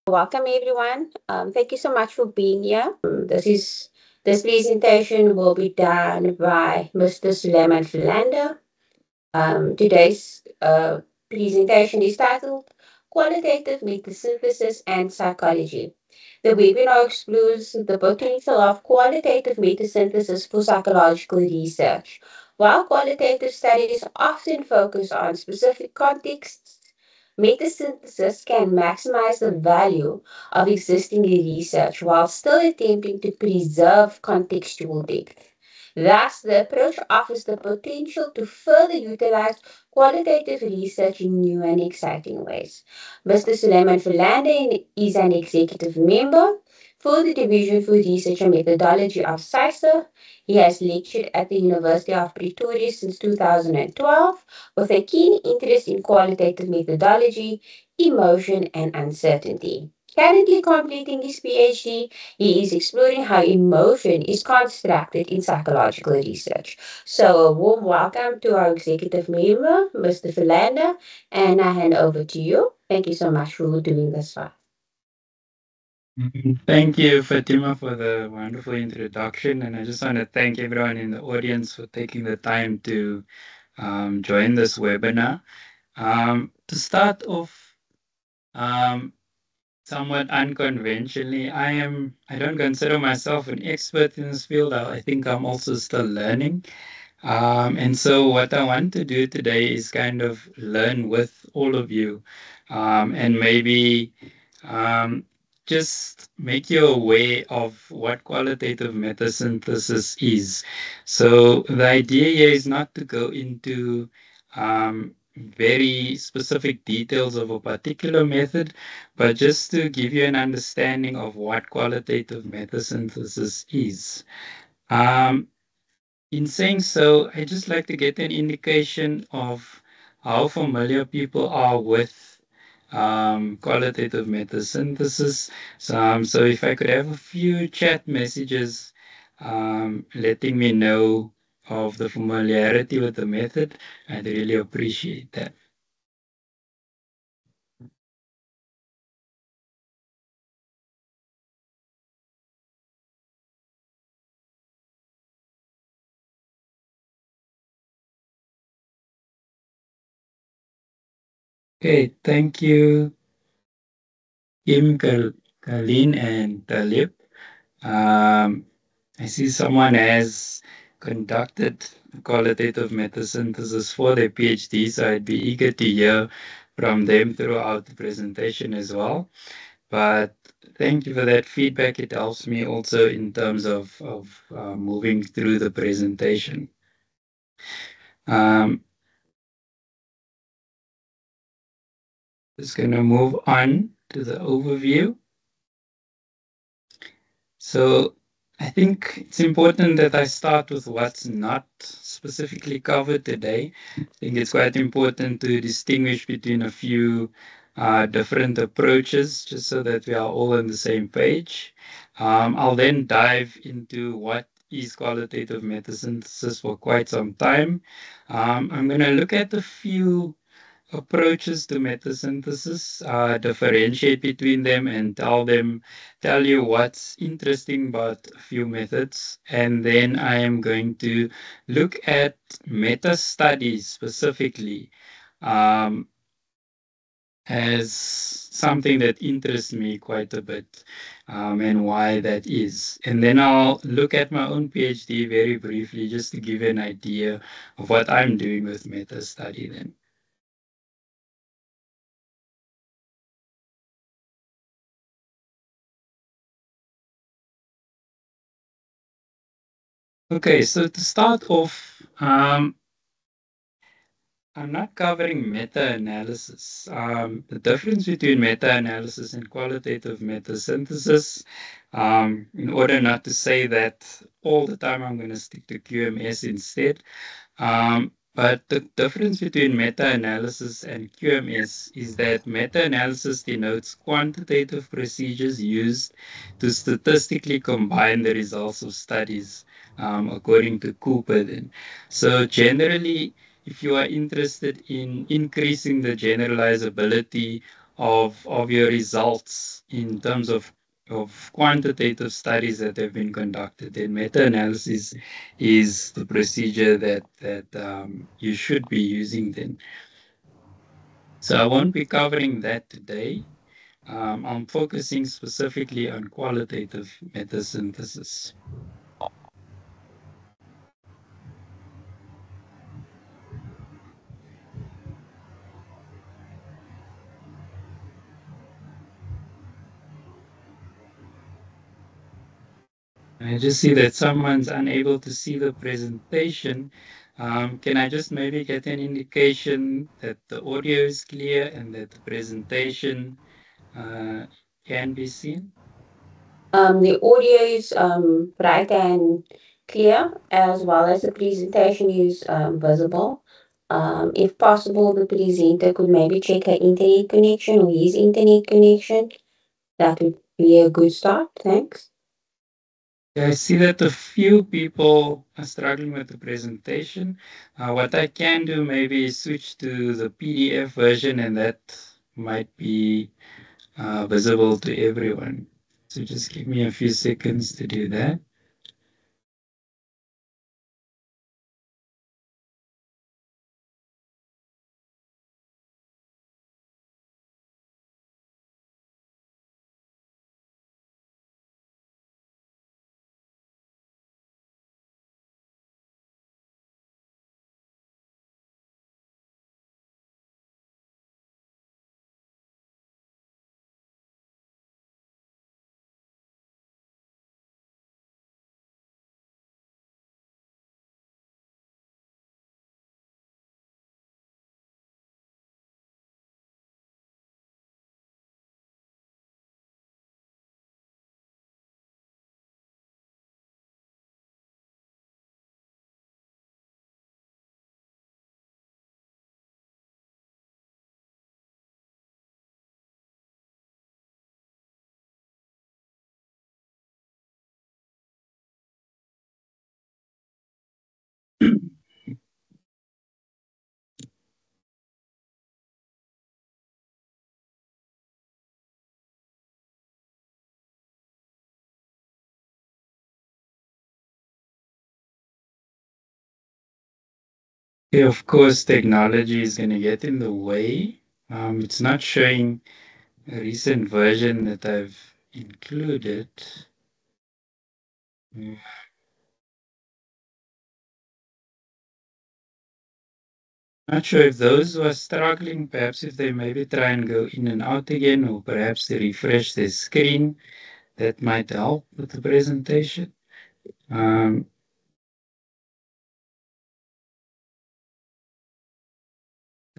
Welcome everyone. Thank you so much for being here. This presentation will be done by Mr. Suleiman Philander. Today's presentation is titled Qualitative Metasynthesis and Psychology. The webinar explores the potential of qualitative metasynthesis for psychological research. While qualitative studies often focus on specific contexts, metasynthesis can maximize the value of existing research while still attempting to preserve contextual depth. Thus, the approach offers the potential to further utilize qualitative research in new and exciting ways. Mr. Suleiman Philander is an executive member for the Division for Research and Methodology of SISA. He has lectured at the University of Pretoria since 2012 with a keen interest in qualitative methodology, emotion, and uncertainty. Currently completing his PhD, he is exploring how emotion is constructed in psychological research. So, a warm welcome to our executive member, Mr. Philander, and I hand over to you. Thank you so much for doing this for us. Thank you, Fatima, for the wonderful introduction. And I just want to thank everyone in the audience for taking the time to join this webinar. To start off, um, somewhat unconventionally, I don't consider myself an expert in this field. I think I'm also still learning. And so what I want to do today is kind of learn with all of you, and maybe um, just make you aware of what qualitative metasynthesis is. So the idea here is not to go into very specific details of a particular method, but just to give you an understanding of what qualitative metasynthesis is. Um, in saying so, I just like to get an indication of how familiar people are with qualitative metasynthesis. So if I could have a few chat messages letting me know of the familiarity with the method, I'd really appreciate that. Okay, thank you, Kalin and Talib. Um, I see someone has conducted qualitative metasynthesis for their PhD, so I'd be eager to hear from them throughout the presentation as well. But thank you for that feedback. It helps me also in terms of moving through the presentation. Um, just going to move on to the overview. So I think it's important that I start with what's not specifically covered today. I think it's quite important to distinguish between a few different approaches just so that we are all on the same page. I'll then dive into what is qualitative metasynthesis for quite some time. I'm going to look at a few approaches to metasynthesis, differentiate between them and tell you what's interesting about a few methods. And then I am going to look at meta studies specifically um, as something that interests me quite a bit, and why that is. And then I'll look at my own PhD very briefly just to give you an idea of what I'm doing with meta study then. Okay, so to start off, I'm not covering meta-analysis. The difference between meta-analysis and qualitative metasynthesis, in order not to say that all the time, I'm going to stick to QMS instead. But the difference between meta-analysis and QMS is that meta-analysis denotes quantitative procedures used to statistically combine the results of studies, according to Cooper. Then, so generally, if you are interested in increasing the generalizability of your results in terms of quantitative studies that have been conducted, then meta-analysis is the procedure that you should be using then. So I won't be covering that today. I'm focusing specifically on qualitative metasynthesis. I just see that someone's unable to see the presentation. Can I just maybe get an indication that the audio is clear and that the presentation can be seen? The audio is bright and clear, as well as the presentation is visible. If possible, the presenter could maybe check her internet connection or his internet connection. That would be a good start. Thanks. I see that a few people are struggling with the presentation. What I can do maybe is switch to the PDF version, and that might be visible to everyone. So just give me a few seconds to do that. Yeah, of course, technology is going to get in the way. It's not showing a recent version that I've included. Mm. Not sure if those who are struggling, perhaps if they maybe try and go in and out again, or perhaps they refresh their screen, that might help with the presentation.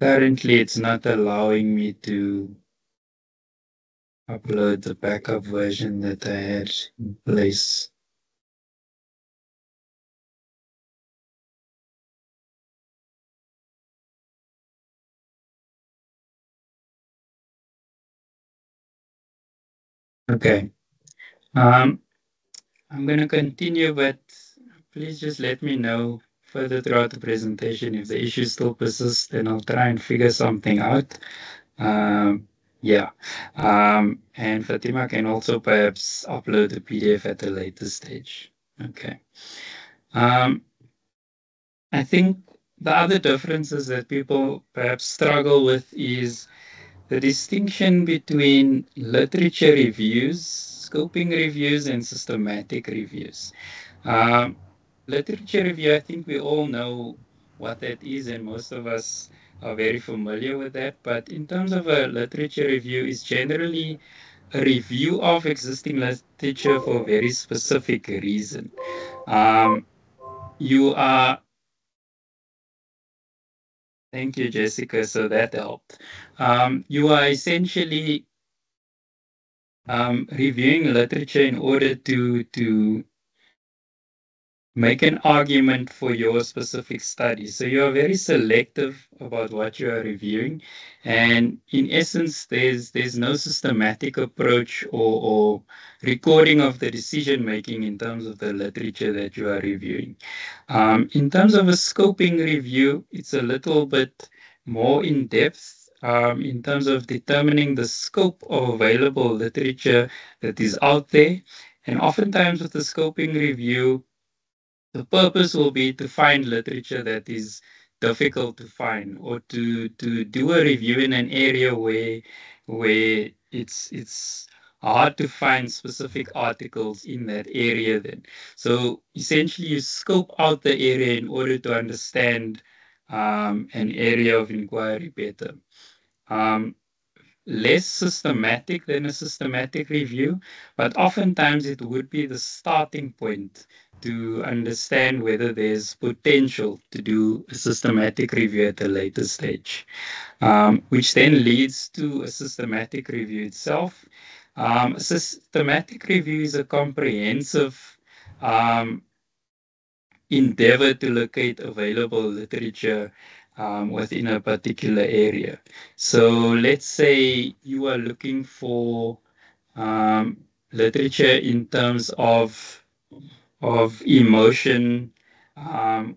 Currently, it's not allowing me to upload the backup version that I had in place. Okay. I'm going to continue, but please just let me know further throughout the presentation if the issue still persists, then I'll try and figure something out. Yeah. And Fatima can also perhaps upload the PDF at a later stage. Okay. I think the other differences that people perhaps struggle with is the distinction between literature reviews, scoping reviews, and systematic reviews. Literature review, I think we all know what that is, and most of us are very familiar with that. But in terms of a literature review, is generally a review of existing literature for a very specific reason. You are Thank you, Jessica. So that helped. You are essentially reviewing literature in order to make an argument for your specific study. So you are very selective about what you are reviewing, and in essence, there's no systematic approach or recording of the decision making in terms of the literature that you are reviewing. In terms of a scoping review, it's a little bit more in depth. in terms of determining the scope of available literature that is out there. And oftentimes with the scoping review, the purpose will be to find literature that is difficult to find, or to do a review in an area where it's hard to find specific articles in that area then. So essentially you scope out the area in order to understand an area of inquiry better. Um, Less systematic than a systematic review, but oftentimes it would be the starting point to understand whether there's potential to do a systematic review at a later stage, which then leads to a systematic review itself. A systematic review is a comprehensive um, endeavor to locate available literature within a particular area. So let's say you are looking for literature in terms of emotion um,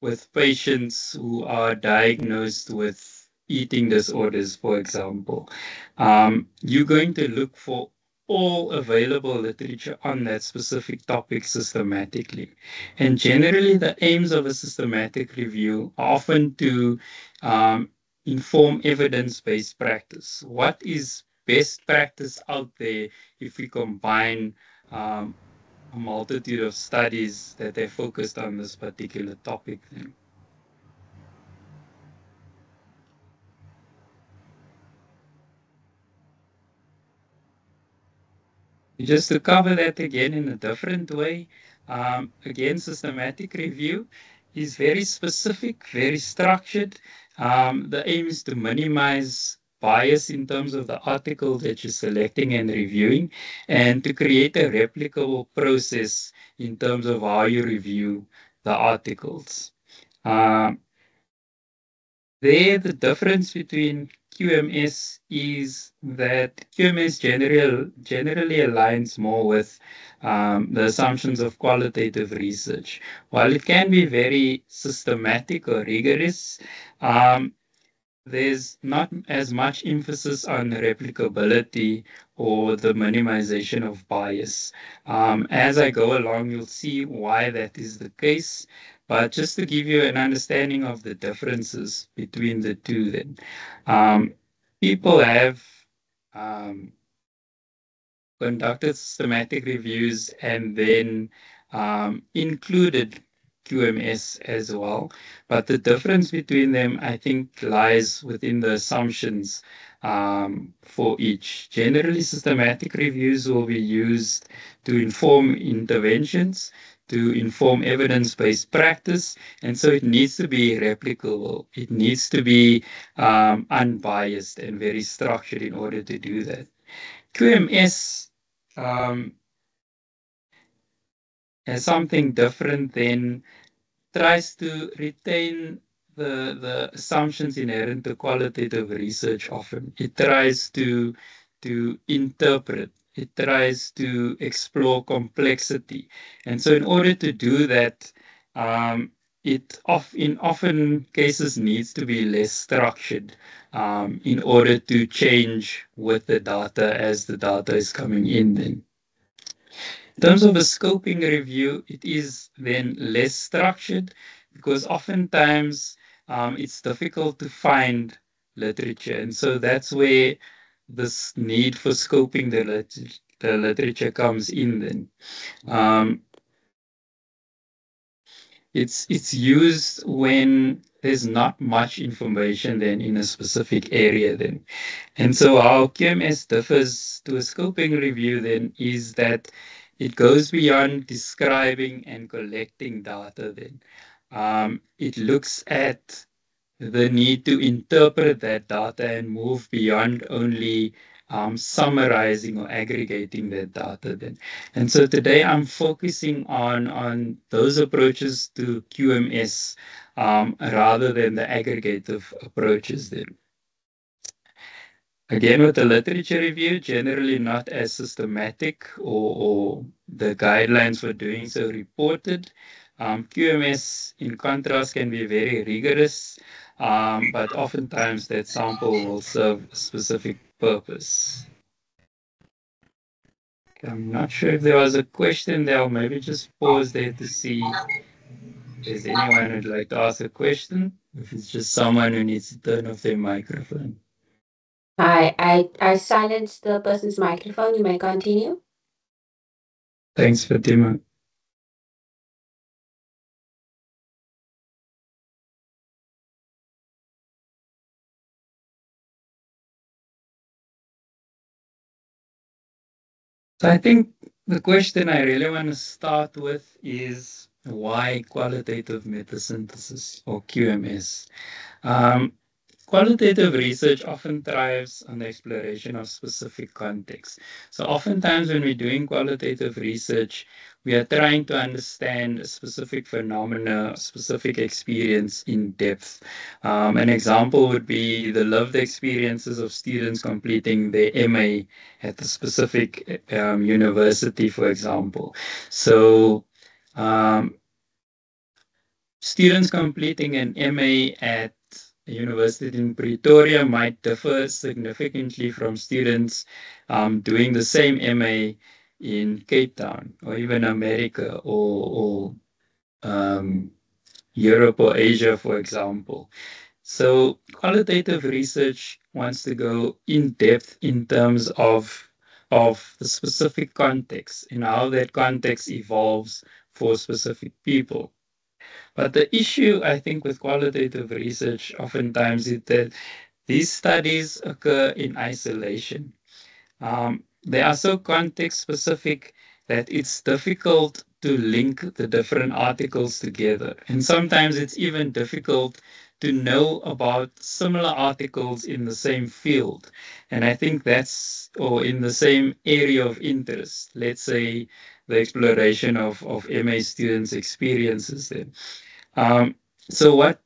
with patients who are diagnosed with eating disorders, for example. You're going to look for all available literature on that specific topic systematically. And generally, the aims of a systematic review are often to inform evidence-based practice. What is best practice out there if we combine a multitude of studies that they focused on this particular topic then? Just to cover that again in a different way, again, systematic review is very specific, very structured. The aim is to minimize bias in terms of the article that you're selecting and reviewing, and to create a replicable process in terms of how you review the articles. Um, the difference between QMS is that QMS generally aligns more with the assumptions of qualitative research. While it can be very systematic or rigorous, um, there's not as much emphasis on replicability or the minimization of bias. As I go along, you'll see why that is the case. But just to give you an understanding of the differences between the two, then um, people have um, conducted systematic reviews and then included QMS as well. But the difference between them, I think, lies within the assumptions for each. Generally, systematic reviews will be used to inform interventions, to inform evidence-based practice, and so it needs to be replicable. It needs to be unbiased and very structured in order to do that. QMS as something different then tries to retain the assumptions inherent to qualitative research often. It tries to interpret, it tries to explore complexity. And so in order to do that, in often cases needs to be less structured in order to change with the data as the data is coming in then. In terms of a scoping review, it is then less structured because oftentimes it's difficult to find literature. And so that's where this need for scoping the literature comes in then. It's used when there's not much information then in a specific area then. And so how QMS differs to a scoping review then is that it goes beyond describing and collecting data then. It looks at the need to interpret that data and move beyond only summarizing or aggregating that data then. And so today I'm focusing on those approaches to QMS rather than the aggregative approaches then. Again, with the literature review, generally not as systematic or the guidelines for doing so reported. QMS, in contrast, can be very rigorous. but oftentimes that sample will serve a specific purpose. I'm not sure if there was a question there, or maybe just pause there to see if there's anyone who'd like to ask a question, if it's just someone who needs to turn off their microphone. I silenced the person's microphone. You may continue. Thanks, Fatima. So I think the question I really want to start with is why qualitative metasynthesis or QMS? Um, Qualitative research often thrives on the exploration of specific contexts. So, oftentimes, when we're doing qualitative research, we are trying to understand a specific phenomena, specific experience in depth. An example would be the lived experiences of students completing their MA at a specific university, for example. So, um, students completing an MA at a university in Pretoria might differ significantly from students doing the same MA in Cape Town or even America or Europe or Asia, for example. So qualitative research wants to go in depth in terms of the specific context and how that context evolves for specific people. But the issue, I think, with qualitative research oftentimes is that these studies occur in isolation. They are so context specific that it's difficult to link the different articles together. And sometimes it's even difficult to know about similar articles in the same field. And I think that's, or in the same area of interest, let's say the exploration of MA students' experiences then. Um, so what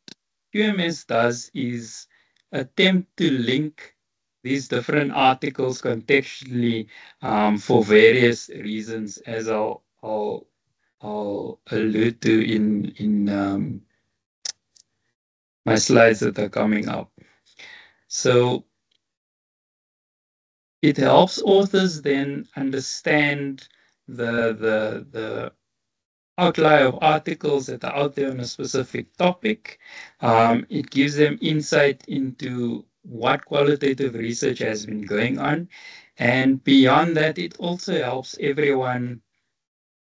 QMS does is attempt to link these different articles contextually for various reasons, as I'll allude to in my slides that are coming up. So it helps authors then understand the outline of articles that are out there on a specific topic. It gives them insight into what qualitative research has been going on. And beyond that, it also helps everyone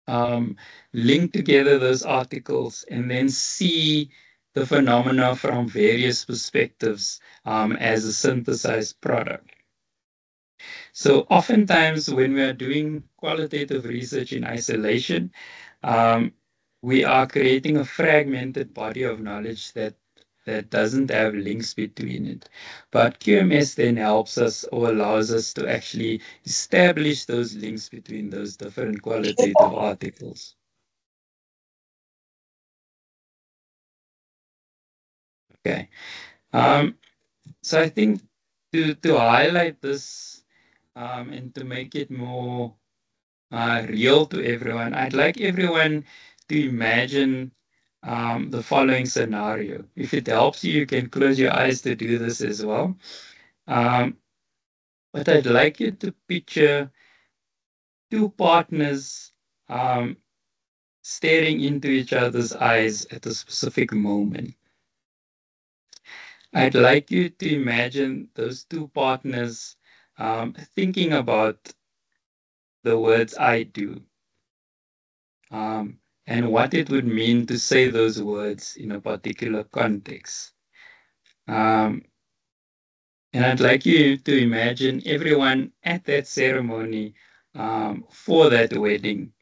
link together those articles and then see the phenomena from various perspectives as a synthesized product. So oftentimes when we are doing qualitative research in isolation, um, we are creating a fragmented body of knowledge that doesn't have links between it. But QMS then helps us or allows us to actually establish those links between those different qualitative articles. Okay. Um, so I think to highlight this and to make it more real to everyone, I'd like everyone to imagine the following scenario. If it helps you, you can close your eyes to do this as well. Um, but I'd like you to picture two partners um, staring into each other's eyes at a specific moment. I'd like you to imagine those two partners thinking about the words I do. And what it would mean to say those words in a particular context. Um, and I'd like you to imagine everyone at that ceremony for that wedding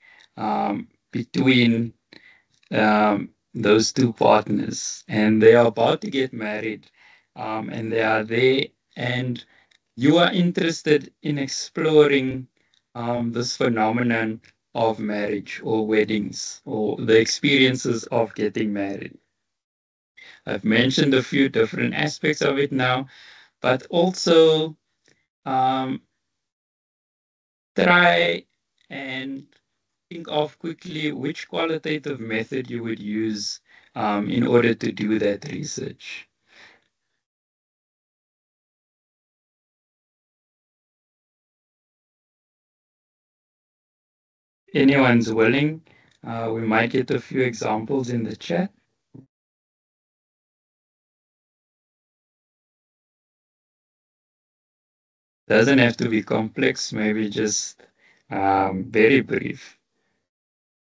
between those two partners. And they are about to get married and they are there, and you are interested in exploring this phenomenon of marriage or weddings or the experiences of getting married. I've mentioned a few different aspects of it now, but also um, try and think of quickly which qualitative method you would use in order to do that research. anyone's willing, we might get a few examples in the chat. Doesn't have to be complex, maybe just very brief.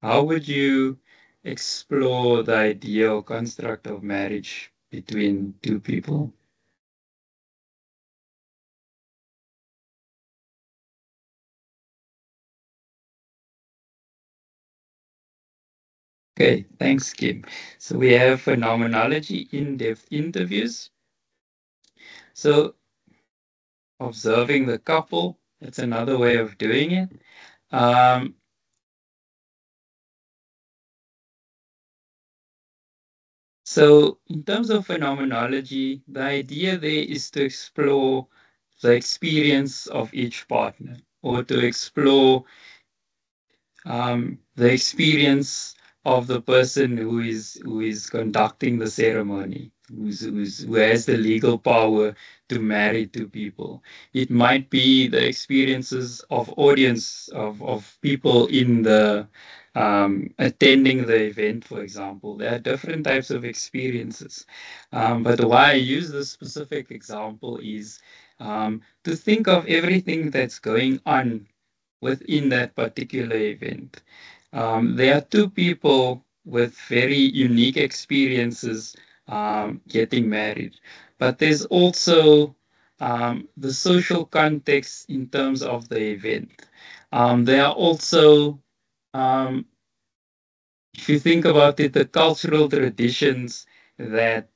How would you explore the ideal construct of marriage between two people? Okay, thanks, Kim. So we have phenomenology, in-depth interviews. So observing the couple, that's another way of doing it. Um, so in terms of phenomenology, the idea there is to explore the experience of each partner, or to explore the experience of the person who is conducting the ceremony, who has the legal power to marry two people. It might be the experiences of audience of people in the attending the event, for example. There are different types of experiences. But why I use this specific example is to think of everything that's going on within that particular event. There are two people with very unique experiences getting married, but there's also the social context in terms of the event. There are also, um, if you think about it, the cultural traditions that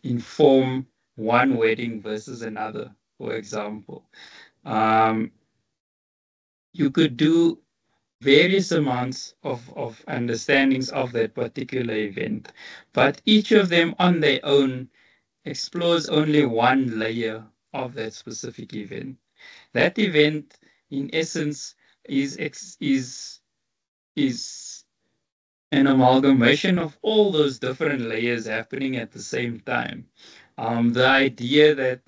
inform one wedding versus another. For example, um, you could do various amounts of understandings of that particular event, but each of them on their own explores only one layer of that specific event. That event, in essence, is an amalgamation of all those different layers happening at the same time. The idea that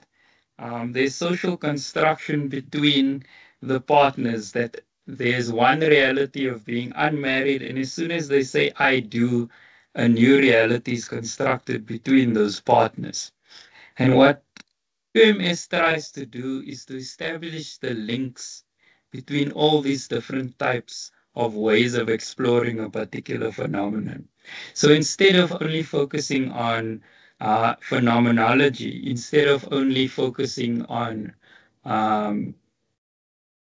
there's social construction between the partners, that there's one reality of being unmarried, and as soon as they say I do, a new reality is constructed between those partners. And what QMS tries to do is to establish the links between all these different types of ways of exploring a particular phenomenon. So instead of only focusing on phenomenology, instead of only focusing on um,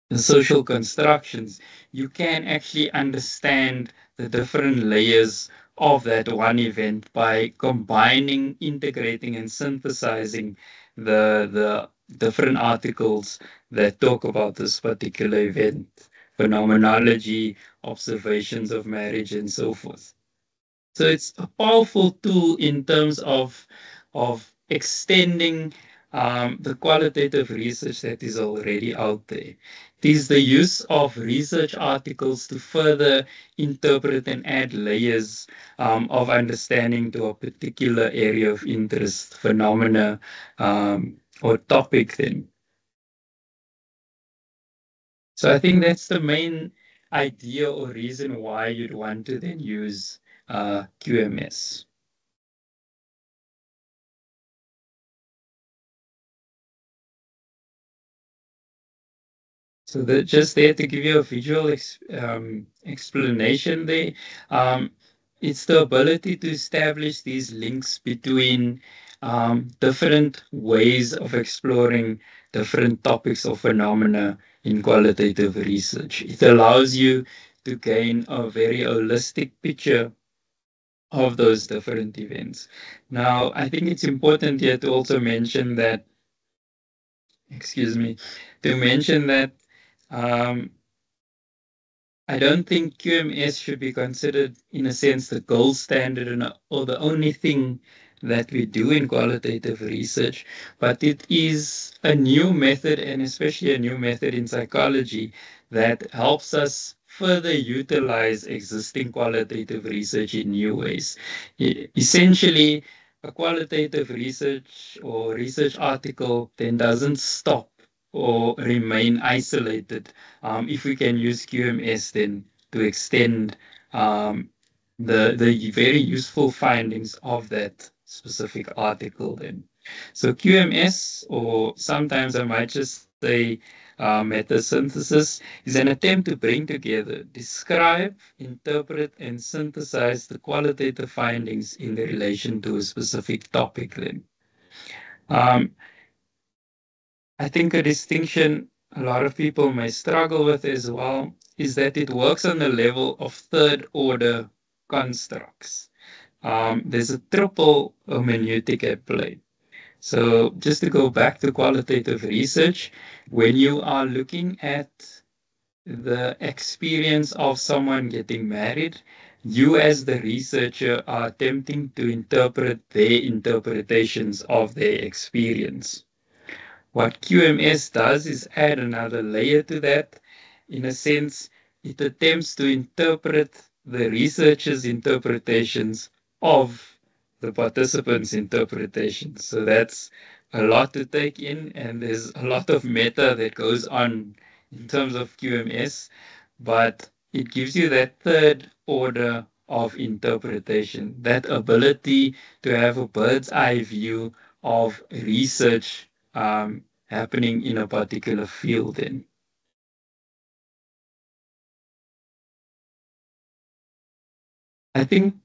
the social constructions, you can actually understand the different layers of that one event by combining, integrating, and synthesizing the different articles that talk about this particular event, phenomenology, observations of marriage, and so forth. So it's a powerful tool in terms of extending the qualitative research that is already out there. It is the use of research articles to further interpret and add layers of understanding to a particular area of interest, phenomena, or topic then. So I think that's the main idea or reason why you'd want to then use QMS. So that just there to give you a visual explanation there. Um, it's the ability to establish these links between different ways of exploring different topics or phenomena in qualitative research. It allows you to gain a very holistic picture of those different events. Now, I think it's important here to also mention that, excuse me, to mention that um, I don't think QMS should be considered, in a sense, the gold standard or the only thing that we do in qualitative research, but it is a new method, and especially a new method in psychology, that helps us further utilize existing qualitative research in new ways. Essentially, a qualitative research or research article then doesn't stop or remain isolated if we can use QMS, then to extend the very useful findings of that specific article then. So QMS, or sometimes I might just say metasynthesis, is an attempt to bring together, describe, interpret, and synthesize the qualitative findings in relation to a specific topic then. I think a distinction a lot of people may struggle with as well is that it works on the level of third order constructs. There's a triple hermeneutic at play. So just to go back to qualitative research, when you are looking at the experience of someone getting married, you as the researcher are attempting to interpret their interpretations of their experience. What QMS does is add another layer to that. In a sense, it attempts to interpret the researcher's interpretations of the participants' interpretations. So that's a lot to take in, and there's a lot of meta that goes on in terms of QMS, but it gives you that third order of interpretation, that ability to have a bird's eye view of research happening in a particular field then. I think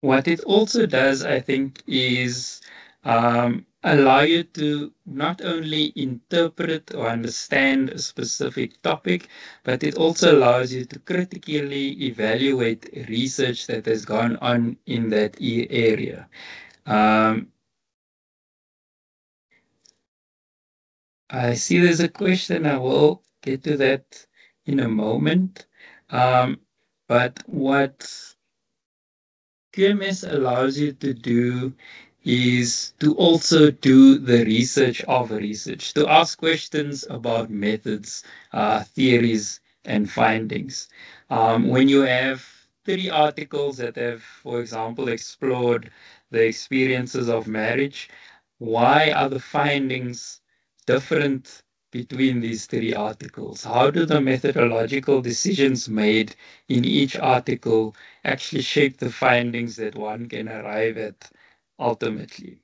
what it also does, I think, is allow you to not only interpret or understand a specific topic, but it also allows you to critically evaluate research that has gone on in that area. I see there's a question. I will get to that in a moment. But what QMS allows you to do is to also do the research of research, to ask questions about methods, theories, and findings. When you have 3 articles that have, for example, explored the experiences of marriage, why are the findings different between these 3 articles? How do the methodological decisions made in each article actually shape the findings that one can arrive at ultimately?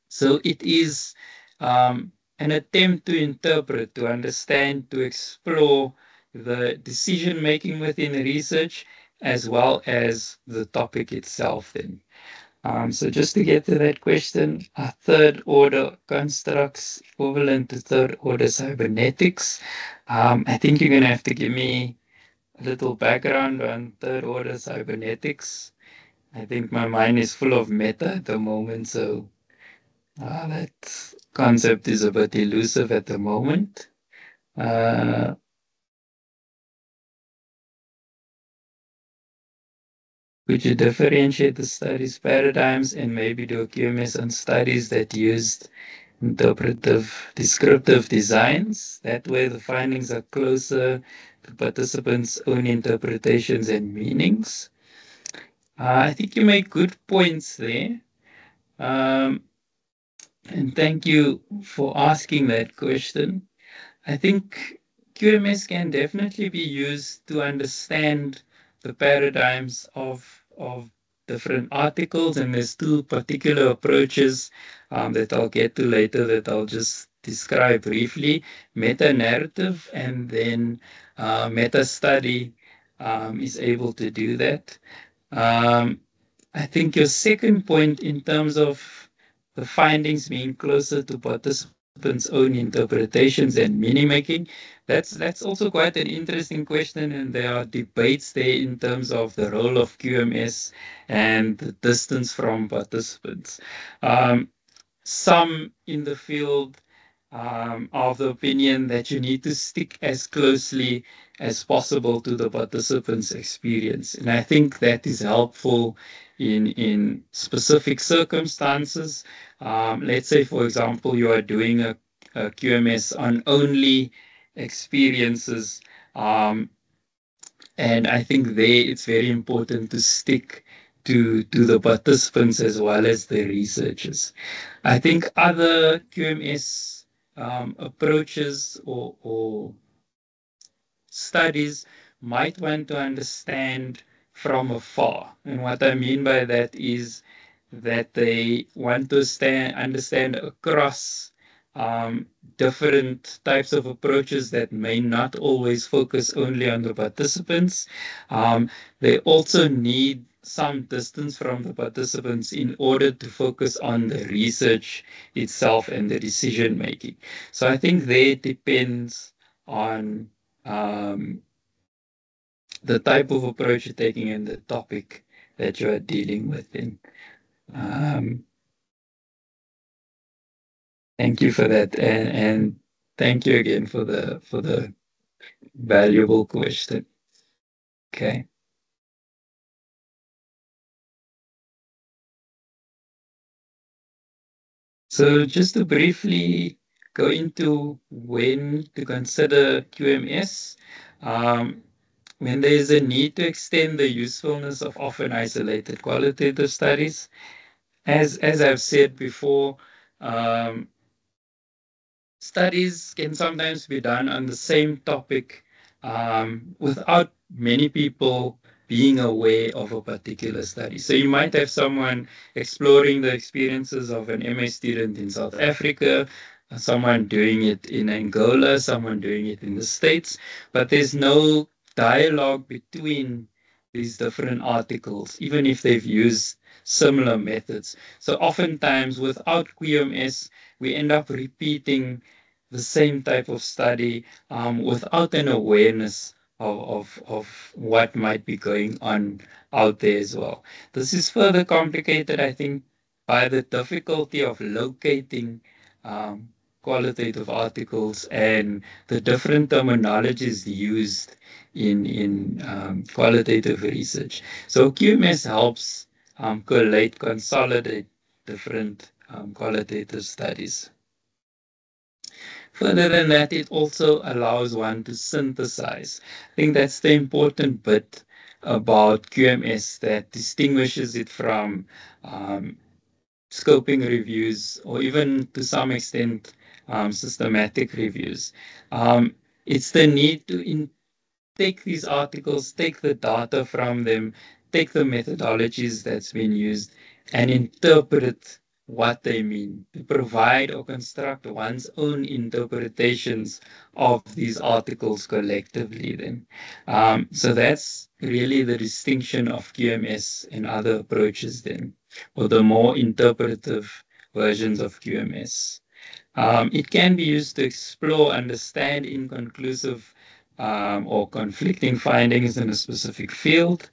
So it is an attempt to interpret, to understand, to explore the decision making within research as well as the topic itself then. So just to get to that question, are third order constructs equivalent to third order cybernetics? I think you're going to have to give me a little background on third order cybernetics. I think my mind is full of meta at the moment, so that concept is a bit elusive at the moment. Could you differentiate the studies paradigms and maybe do a QMS on studies that used interpretive descriptive designs? That way the findings are closer to participants' own interpretations and meanings. I think you make good points there. And thank you for asking that question. I think QMS can definitely be used to understand the paradigms of different articles, and there's 2 particular approaches that I'll get to later that I'll just describe briefly. Meta-narrative and then meta-study is able to do that. I think your second point in terms of the findings being closer to participants' own interpretations and meaning making, that's also quite an interesting question, and there are debates there in terms of the role of QMS and the distance from participants. Some in the field of the opinion that you need to stick as closely as possible to the participants' experience. And I think that is helpful in specific circumstances. Let's say, for example, you are doing a QMS on only experiences. And I think there it's very important to stick to the participants as well as the researchers. I think other QMS approaches or studies might want to understand from afar. And what I mean by that is that they want to understand across um, different types of approaches that may not always focus only on the participants. They also need some distance from the participants in order to focus on the research itself and the decision making. So I think there it depends on um, the type of approach you're taking and the topic that you are dealing with. In. Um, Thank you for that, and thank you again for the valuable question. Okay. So just to briefly go into when to consider QMS, um, when there is a need to extend the usefulness of often isolated qualitative studies, as I've said before, um, studies can sometimes be done on the same topic without many people being aware of a particular study. So you might have someone exploring the experiences of an MA student in South Africa, someone doing it in Angola, someone doing it in the States, but there's no dialogue between these different articles, even if they've used similar methods. So oftentimes without QMS, we end up repeating the same type of study without an awareness of what might be going on out there as well. This is further complicated, I think, by the difficulty of locating um, qualitative articles and the different terminologies used in qualitative research. So QMS helps collate, consolidate different qualitative studies. Further than that, it also allows one to synthesize. I think that's the important bit about QMS that distinguishes it from scoping reviews or even to some extent systematic reviews. It's the need to take these articles, take the data from them, take the methodologies that's been used, and interpret what they mean, to provide or construct one's own interpretations of these articles collectively then. So that's really the distinction of QMS and other approaches then, or the more interpretive versions of QMS. It can be used to explore, understand inconclusive or conflicting findings in a specific field.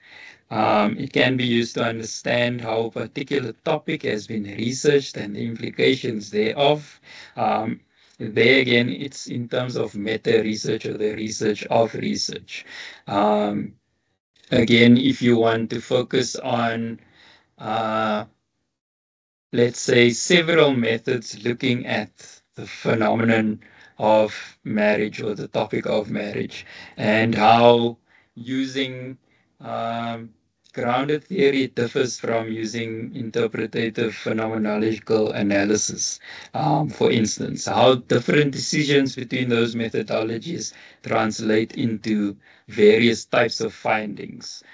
It can be used to understand how a particular topic has been researched and the implications thereof. There again, it's in terms of meta research or the research of research. Um, Again, if you want to focus on uh, let's say, several methods looking at the phenomenon of marriage or the topic of marriage and how using um, grounded theory differs from using interpretative phenomenological analysis. For instance, how different decisions between those methodologies translate into various types of findings,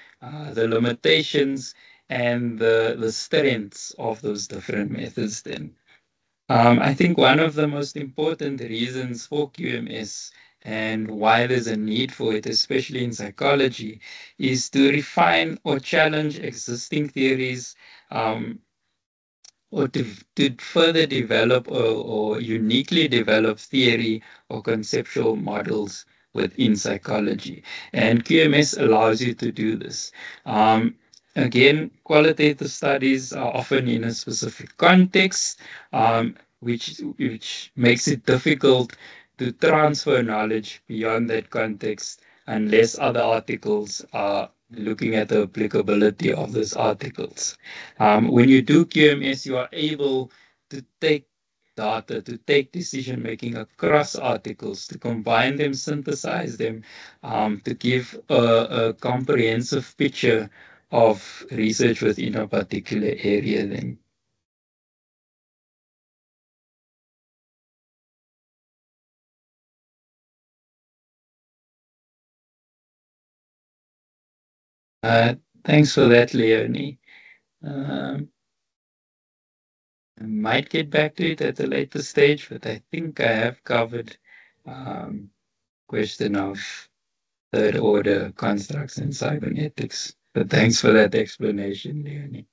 the limitations and the strengths of those different methods then. I think one of the most important reasons for QMS and why there's a need for it, especially in psychology, is to refine or challenge existing theories, um, or to further develop or uniquely develop theory or conceptual models within psychology. And QMS allows you to do this. Again, qualitative studies are often in a specific context, which makes it difficult to transfer knowledge beyond that context unless other articles are looking at the applicability of those articles. When you do QMS, you are able to take data, to take decision making across articles, to combine them, synthesize them, to give a comprehensive picture of research within a particular area then. Thanks for that, Leonie. Um, I might get back to it at a later stage, but I think I have covered question of third order constructs in cybernetics. But thanks for that explanation, Leonie.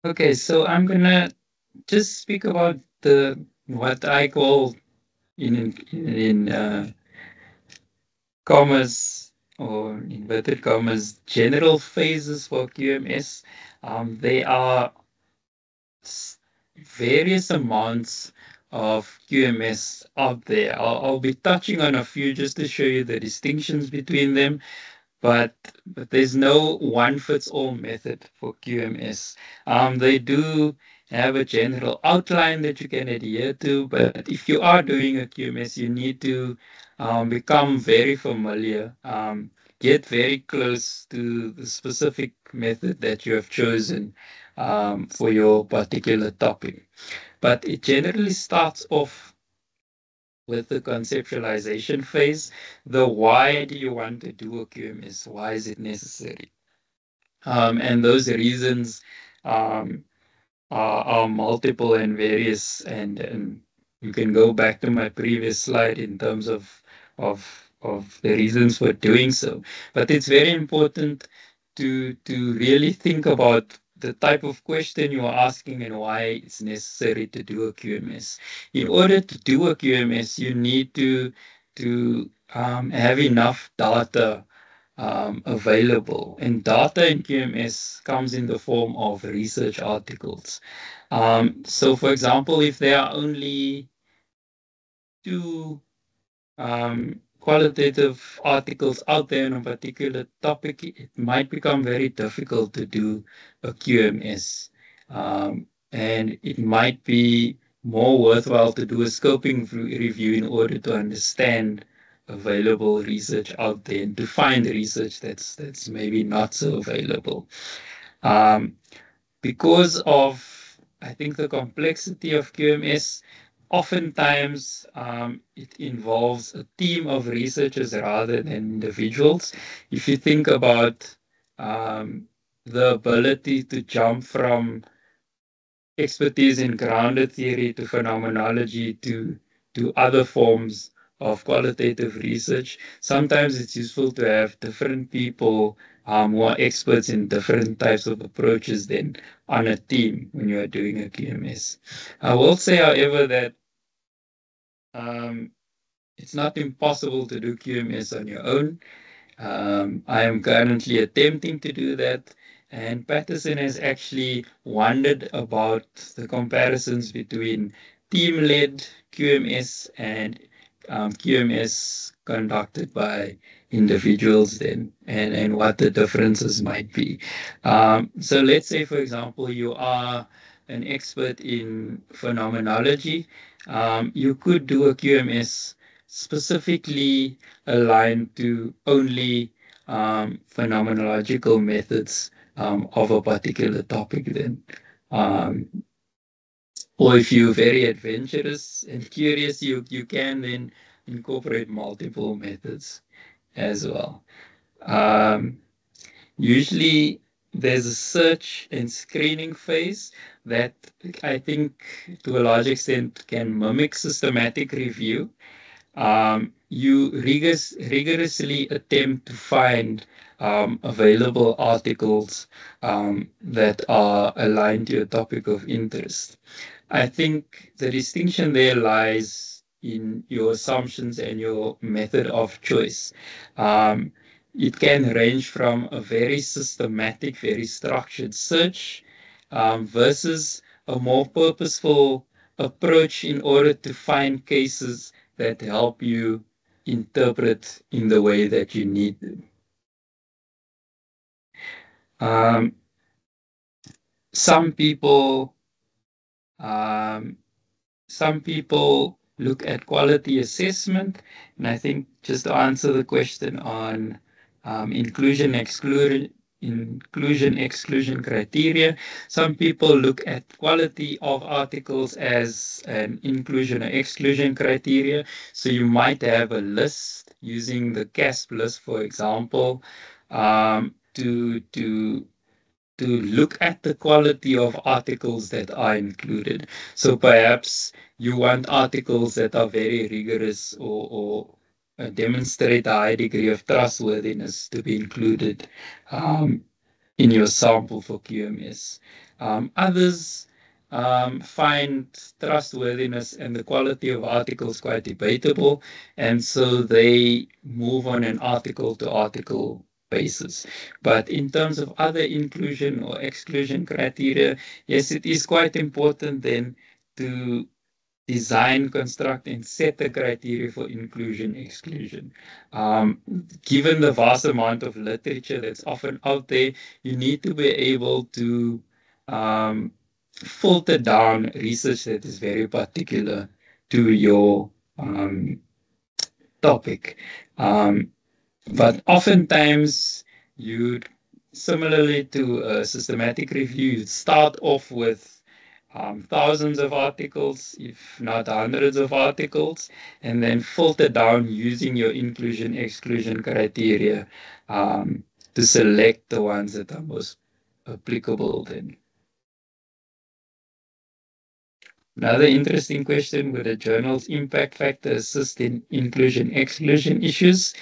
Okay, so I'm gonna just speak about the what I call in commas or inverted commas general phases for QMS. They are various amounts of QMS out there. I'll be touching on a few just to show you the distinctions between them, but there's no one fits all method for QMS. They do have a general outline that you can adhere to, but if you are doing a QMS, you need to become very familiar, get very close to the specific method that you have chosen for your particular topic. But it generally starts off with the conceptualization phase. The why do you want to do a QMS? Why is it necessary? And those reasons um, are multiple and various, and you can go back to my previous slide in terms of the reasons for doing so. But it's very important to really think about the type of question you are asking and why it's necessary to do a QMS. In order to do a QMS, you need to have enough data available. And data in QMS comes in the form of research articles. So, for example, if there are only two qualitative articles out there on a particular topic, it might become very difficult to do a QMS. And it might be more worthwhile to do a scoping review in order to understand available research out there and to find research that's maybe not so available. Um, because of, I think, the complexity of QMS, oftentimes it involves a team of researchers rather than individuals. If you think about the ability to jump from expertise in grounded theory to phenomenology to other forms of qualitative research. Sometimes it's useful to have different people who are experts in different types of approaches than on a team when you are doing a QMS. I will say, however, that um, it's not impossible to do QMS on your own. I am currently attempting to do that. And Patterson has actually wondered about the comparisons between team led QMS and QMS conducted by individuals, then, and what the differences might be. So, let's say, for example, you are an expert in phenomenology. You could do a QMS specifically aligned to only phenomenological methods of a particular topic then. Um, or if you're very adventurous and curious, you can then incorporate multiple methods as well. Um, Usually there's a search and screening phase that I think to a large extent can mimic systematic review. You rigorously attempt to find available articles that are aligned to your topic of interest. I think the distinction there lies in your assumptions and your method of choice. Um, it can range from a very systematic, very structured search versus a more purposeful approach in order to find cases that help you interpret in the way that you need them. Um, some people Some people look at quality assessment, and I think just to answer the question on inclusion exclusion criteria, some people look at quality of articles as an inclusion or exclusion criteria. So you might have a list using the CASP list, for example, to look at the quality of articles that are included. So perhaps you want articles that are very rigorous or demonstrate a high degree of trustworthiness to be included in your sample for QMS. Others find trustworthiness and the quality of articles quite debatable, and so they move on an article to article basis. But in terms of other inclusion or exclusion criteria, yes, it is quite important then to design, construct, and set the criteria for inclusion, exclusion. Given the vast amount of literature that's often out there, you need to be able to filter down research that is very particular to your topic. But oftentimes, you, similarly to a systematic review, you start off with thousands of articles, if not hundreds of articles, and then filter down using your inclusion exclusion criteria to select the ones that are most applicable then. Another interesting question: would a journal's impact factor assist in inclusion exclusion issues?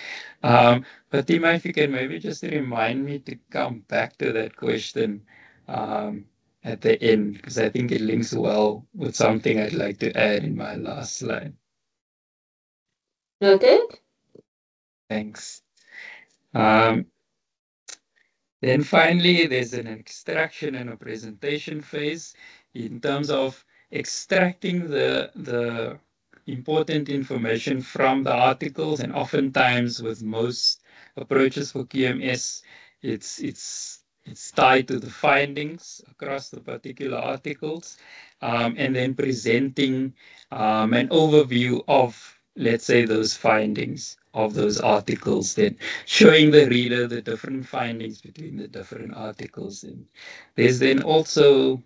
Fatima, if you can maybe just remind me to come back to that question at the end, because I think it links well with something I'd like to add in my last slide. Noted. Thanks. Then finally, there's an extraction and a presentation phase in terms of extracting the important information from the articles, and oftentimes with most approaches for QMS, it's tied to the findings across the particular articles, and then presenting an overview of, let's say, those findings of those articles, then showing the reader the different findings between the different articles. And there's then also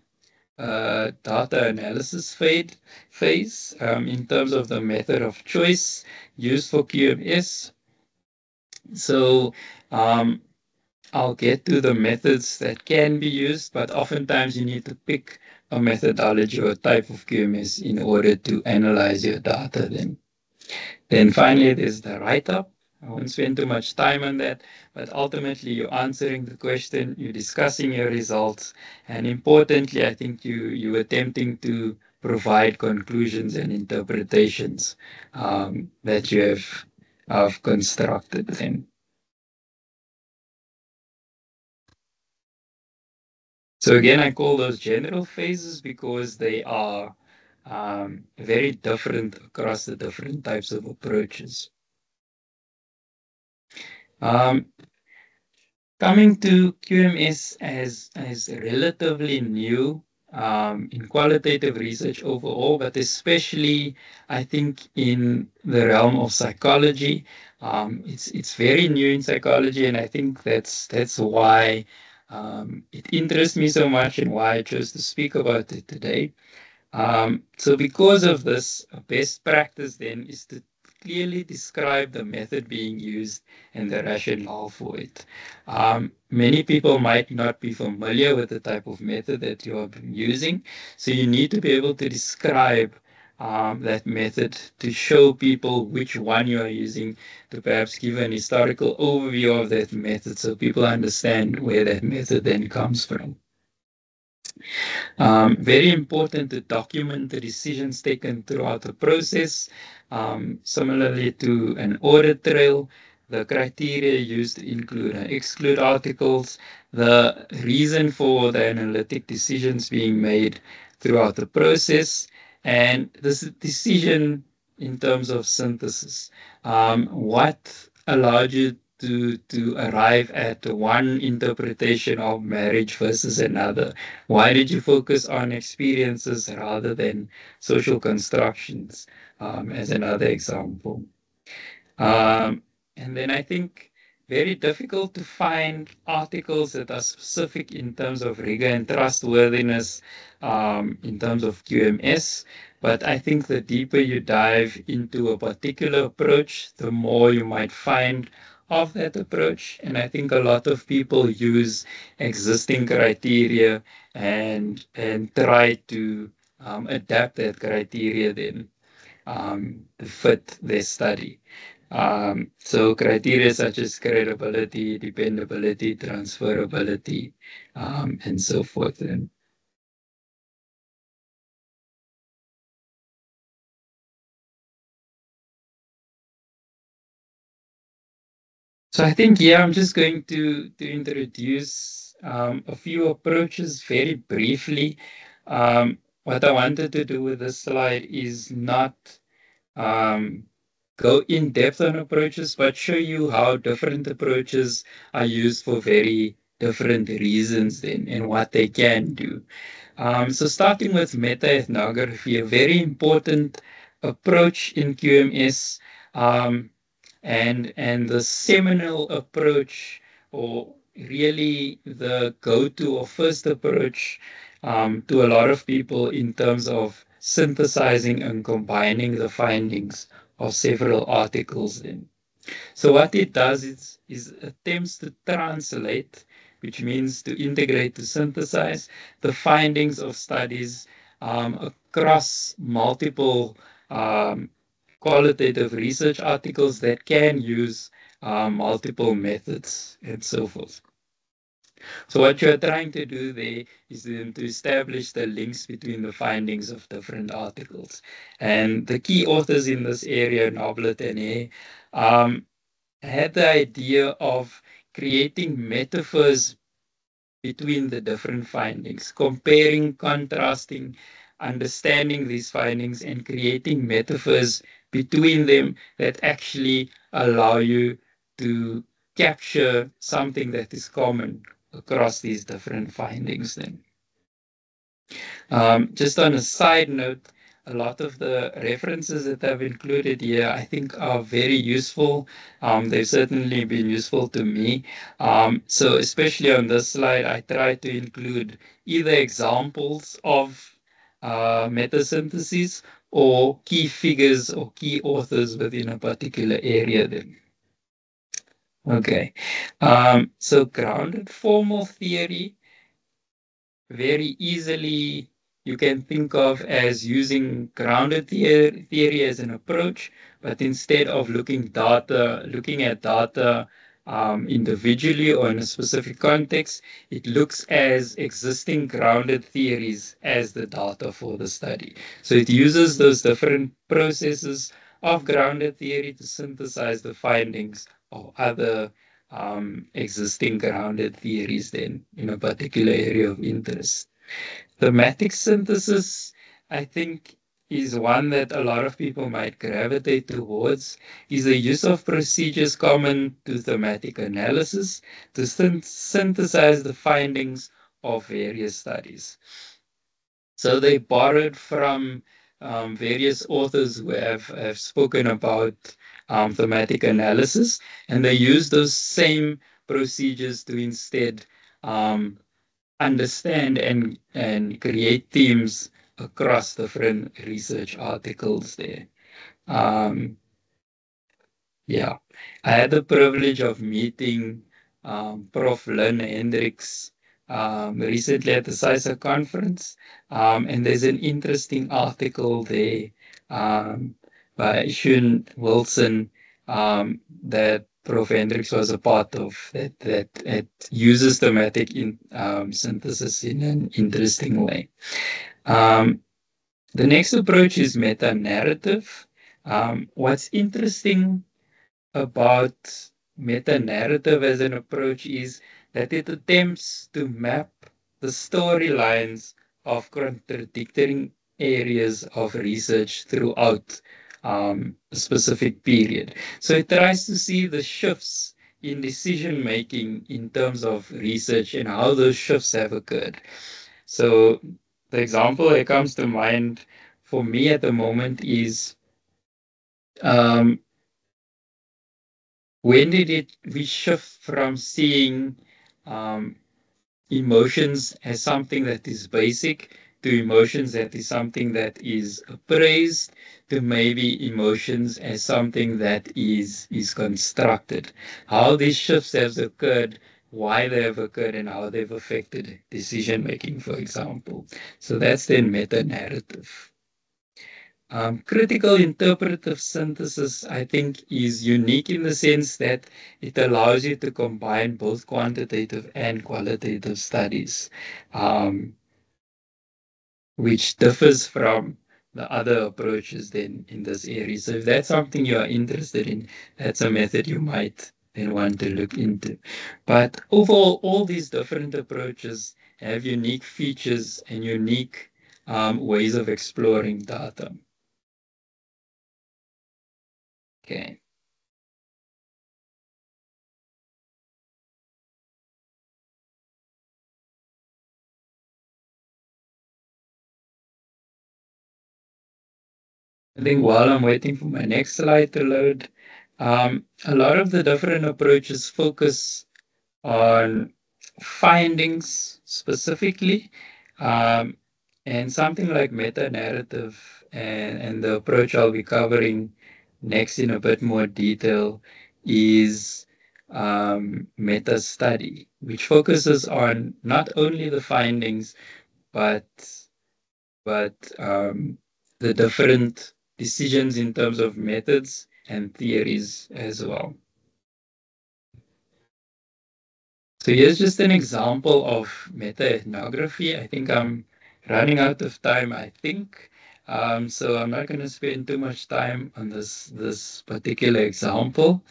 data analysis phase in terms of the method of choice used for QMS. So I'll get to the methods that can be used, but oftentimes you need to pick a methodology or type of QMS in order to analyze your data then. Then finally, there's the write-up. I won't spend too much time on that, but ultimately you're answering the question, you're discussing your results, and importantly, I think you're attempting to provide conclusions and interpretations that you have constructed then. So again, I call those general phases because they are very different across the different types of approaches. Coming to QMS as relatively new in qualitative research overall, but especially I think in the realm of psychology, it's very new in psychology, and I think that's why it interests me so much and why I chose to speak about it today. So because of this, a best practice then is to clearly describe the method being used and the rationale for it. Many people might not be familiar with the type of method that you are using, so you need to be able to describe that method to show people which one you are using, to perhaps give an historical overview of that method so people understand where that method then comes from. Very important to document the decisions taken throughout the process. Similarly to an audit trail, the criteria used to include and exclude articles, the reason for the analytic decisions being made throughout the process, and this decision in terms of synthesis. What allowed you to arrive at one interpretation of marriage versus another? Why did you focus on experiences rather than social constructions, as another example? And then I think very difficult to find articles that are specific in terms of rigor and trustworthiness, in terms of QMS. But I think the deeper you dive into a particular approach, the more you might find of that approach. And I think a lot of people use existing criteria and try to adapt that criteria then to fit their study. So criteria such as credibility, dependability, transferability, and so forth. And so I think, yeah, I'm just going to introduce a few approaches very briefly. What I wanted to do with this slide is not um, go in depth on approaches, but show you how different approaches are used for very different reasons then and what they can do. So starting with meta-ethnography, a very important approach in QMS, and the seminal approach, or really the go-to or first approach to a lot of people in terms of synthesizing and combining the findings of several articles then. So what it does is attempts to translate, which means to integrate, to synthesize the findings of studies across multiple qualitative research articles that can use multiple methods and so forth. So what you're trying to do there is then to establish the links between the findings of different articles. And the key authors in this area, Noblet and Hay, had the idea of creating metaphors between the different findings, comparing, contrasting, understanding these findings, and creating metaphors between them that actually allow you to capture something that is common across these different findings then. Just on a side note, a lot of the references that I've included here, I think are very useful. They've certainly been useful to me. So especially on this slide, I try to include either examples of metasynthesis or key figures or key authors within a particular area then. Okay. So grounded formal theory, very easily you can think of as using grounded theory as an approach, but instead of looking at data individually or in a specific context, it looks as existing grounded theories as the data for the study. So it uses those different processes of grounded theory to synthesize the findings of other existing grounded theories then in a particular area of interest. Thematic synthesis, I think, is one that a lot of people might gravitate towards, is the use of procedures common to thematic analysis to synthesize the findings of various studies. So they borrowed from various authors who have spoken about thematic analysis, and they use those same procedures to instead understand and create themes across different research articles there. Yeah, I had the privilege of meeting Prof. Lynn Hendricks recently at the CISA conference, and there's an interesting article there by Shun Wilson that Prof. Hendricks was a part of that uses thematic synthesis in an interesting way. The next approach is meta-narrative. What's interesting about meta-narrative as an approach is that it attempts to map the storylines of contradicting areas of research throughout a specific period. So it tries to see the shifts in decision making in terms of research and how those shifts have occurred. So the example that comes to mind for me at the moment is um, when did we shift from seeing um, emotions as something that is basic to emotions that is something that is appraised to maybe emotions as something that is constructed. How these shifts have occurred, why they have occurred, and how they've affected decision making, for example. So that's then meta narrative. Critical interpretive synthesis, I think, is unique in the sense that it allows you to combine both quantitative and qualitative studies, um, which differs from the other approaches then in this area. So if that's something you are interested in, that's a method you might then want to look into. But overall, all these different approaches have unique features and unique ways of exploring data. Okay. I think while I'm waiting for my next slide to load, a lot of the different approaches focus on findings specifically, um, and something like meta narrative and the approach I'll be covering next in a bit more detail is meta study, which focuses on not only the findings but but the different decisions in terms of methods and theories as well. So here's just an example of meta-ethnography. I think I'm running out of time, I think. So I'm not going to spend too much time on this particular example.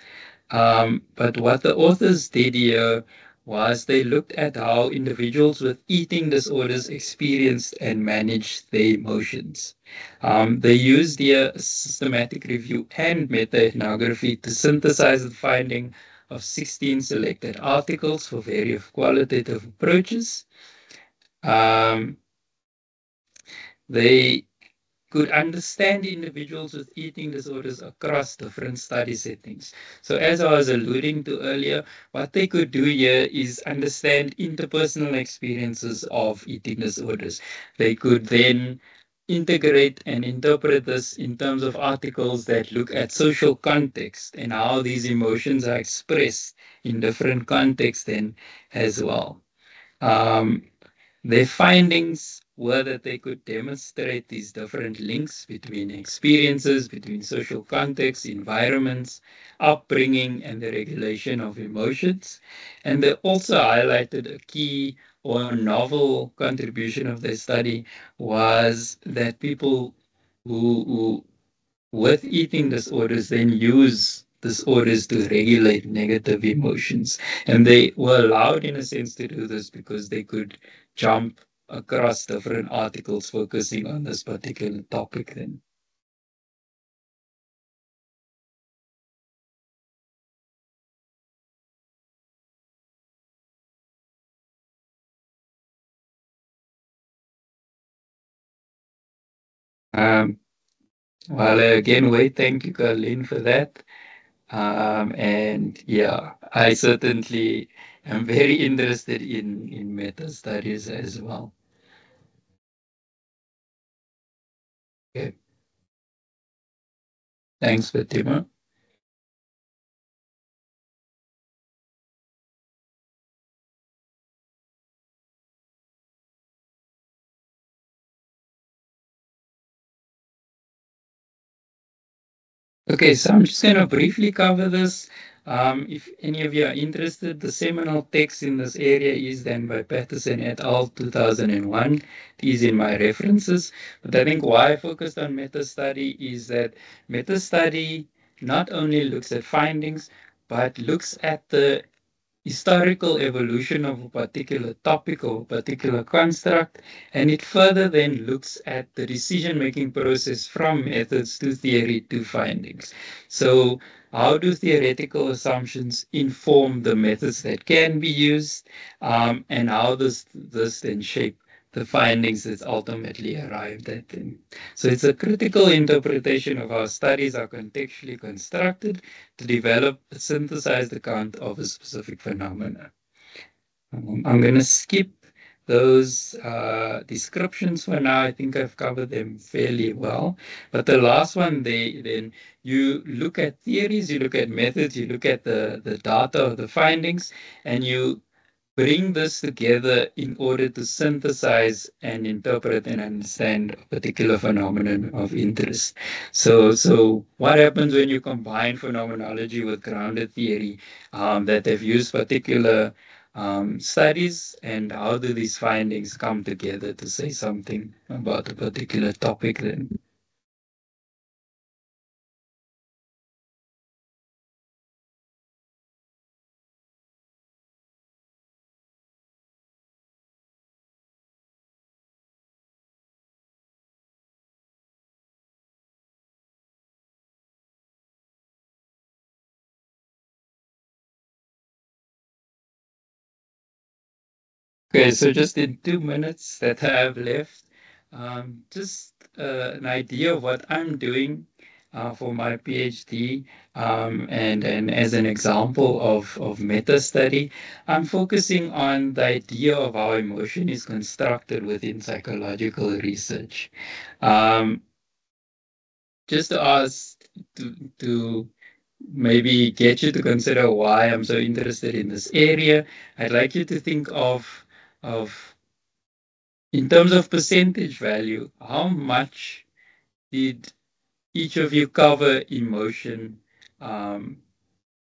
But what the authors did here was they looked at how individuals with eating disorders experienced and managed their emotions. They used their systematic review and meta-ethnography to synthesize the finding of 16 selected articles for various qualitative approaches. Um, they could understand individuals with eating disorders across different study settings. So as I was alluding to earlier, what they could do here is understand interpersonal experiences of eating disorders. They could then integrate and interpret this in terms of articles that look at social context and how these emotions are expressed in different contexts then as well. Um, their findings were that they could demonstrate these different links between experiences, between social contexts, environments, upbringing, and the regulation of emotions. And they also highlighted a key or novel contribution of their study was that people who with eating disorders then use disorders to regulate negative emotions. And they were allowed, in a sense, to do this because they could jump across different articles focusing on this particular topic then. Um, well, again, thank you, Carlene, for that. And yeah, I certainly am very interested in meta studies as well. Okay. Thanks, Fatima. Okay, so I'm just going to briefly cover this. If any of you are interested, the seminal text in this area is then by Patterson et al. 2001. It is in my references. But I think why I focused on meta-study is that meta-study not only looks at findings, but looks at the historical evolution of a particular topic or a particular construct, and it further then looks at the decision-making process from methods to theory to findings. So how do theoretical assumptions inform the methods that can be used, and how does this then shape the findings that's ultimately arrived at them. So it's a critical interpretation of how studies are contextually constructed to develop a synthesized account of a specific phenomenon. I'm going to skip those descriptions for now. I think I've covered them fairly well. But the last one, then you look at theories, you look at methods, you look at the data, the findings, and you bring this together in order to synthesize and interpret and understand a particular phenomenon of interest. So what happens when you combine phenomenology with grounded theory that have used particular studies, and how do these findings come together to say something about a particular topic then? Okay, so just in 2 minutes that I have left, just an idea of what I'm doing for my PhD, and as an example of meta study, I'm focusing on the idea of how emotion is constructed within psychological research. Um, just to ask to maybe get you to consider why I'm so interested in this area, I'd like you to think of in terms of percentage value, how much did each of you cover emotion um,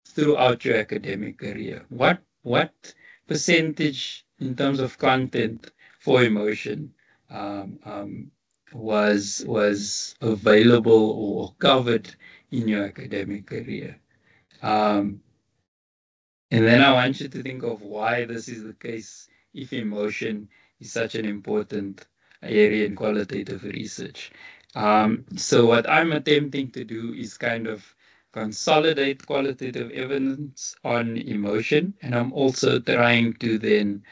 throughout your academic career? What percentage in terms of content for emotion um, um, was available or covered in your academic career? Um, and then I want you to think of why this is the case if emotion is such an important area in qualitative research. So, what I'm attempting to do is kind of consolidate qualitative evidence on emotion, and I'm also trying to then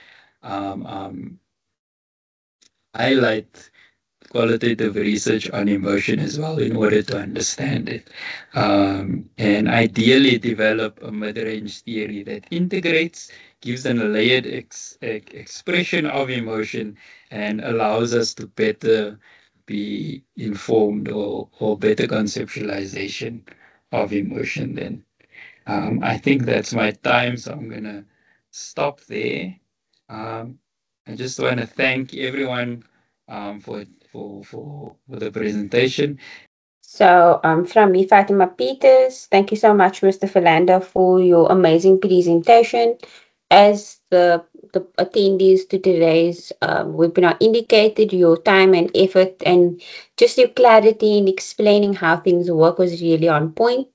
um, um, highlight qualitative research on emotion as well in order to understand it. And ideally develop a mid-range theory that integrates, gives a layered expression of emotion, and allows us to better be informed or better conceptualization of emotion then. I think that's my time, so I'm going to stop there. Um, I just want to thank everyone for the presentation. So, from me, Fatima Peters, thank you so much, Mr. Philander, for your amazing presentation. As the attendees to today's webinar indicated, your time and effort and just your clarity in explaining how things work was really on point.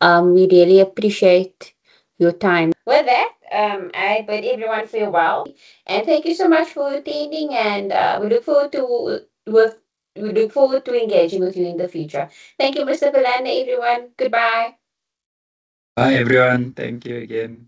We really appreciate your time. With that, I bid everyone farewell and thank you so much for attending. And with we look forward to engaging with you in the future. Thank you, Mr. Philander, everyone. Goodbye. Bye, everyone. Thank you again.